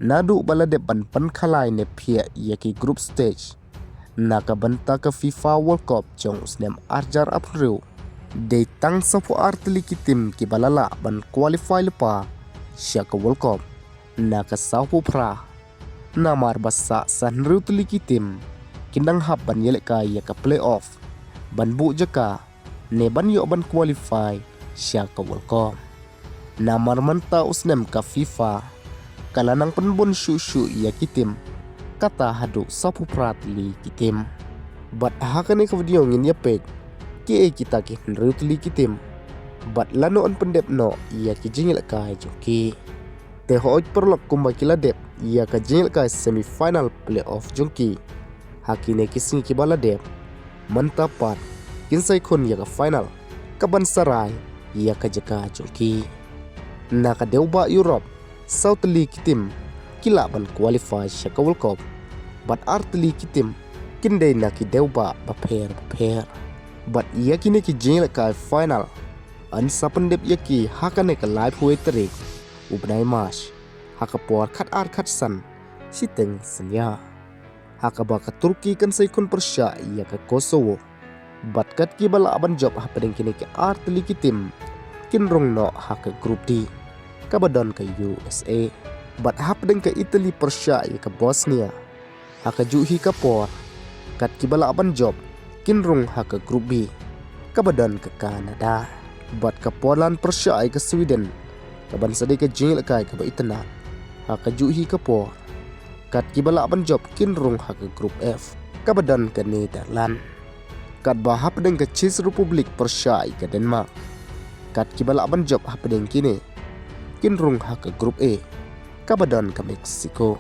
Nadu balade ban khalai ne phia yaki group stage. Naka banta ka FIFA World Cup jong snem arjar April. De tang sapu artli ki tim ki balala ban qualify lepa syaka World Cup. Naka sapu pra. Namar basa san rutli ki tim. Kindang hap ban yelek ka yaka playoff. Ban bu jaka ne ban yo ban qualify syaka World Cup. Namar manta usnem ka FIFA. Kalanang penbon syu ya kitim kata hadu sapu pratli kitim bat hakane ka video ngin ya pet ki kita ki rutli kitim bat lano an pendep no ya ki jingil ka joki te hoj perlok kumba kila dep ya ka jingil ka semifinal playoff jongki hakine kising ki bala dep mantapat kinsai kon ya ka final kaban sarai ya ka jaka jongki naka deuba Europe South League team kila ban qualify syaka World Cup but Art League team kindai naki deuba baper but iya kini ki jingil ka final an sapendep yaki hakane ka live huai terik ubnai mas hakapor khat ar khat san siteng senya hakaba ka Turki kan sai kun persya iya ka Kosovo but kat ki bala aban job hapadeng kini ki Art League team kinrong no haka group D kabadon ke USA bat hapdeng ke Italy Persia ya ke Bosnia haka juhi ke por kat kibala aban job kinrung haka grup B kabadon ke Kanada bat ke Poland Persia ya ke Sweden kaban sadai ke jingil kai ke Itana haka juhi ke por kat kibala aban job kinrung haka grup F kabadon ke Netherlands kat ba hapdeng ke Czech Republic Persia ya ke Denmark kat kibala aban job hapdeng kini kinrung haka grup A kabadon ka Mexico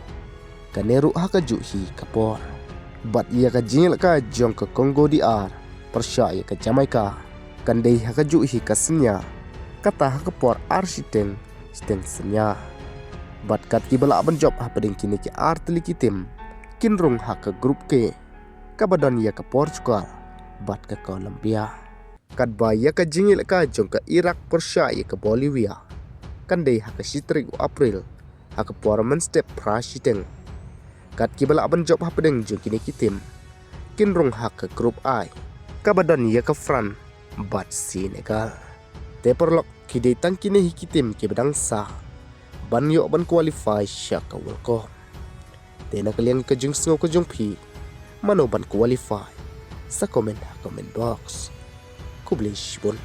kaneru haka juhi kapor bat ia ka jingil ka jong ka Congo DR Persia ia ka Jamaica kandai haka juhi ka senya kata haka por arsiteng steng senya bat kat kibala aban job hapadeng kini ki artli kitim kinrung haka grup K kabadon ia ka Portugal bat ka Colombia kat ba ia ka jingil ka jong ka Iraq Persia ia ka Bolivia kandai haka sitrik April haka porman step prasiteng kat kibala aban job hapadeng jong kini kitim kinrung haka grup I kabadon ya ka Fran bat Senegal te perlok kidai tang kini hikitim ki bedang sa ban yo ban qualify syaka World Cup te na kalian ka jong sngo ka jong pi mano ban qualify sa comment box kublish bon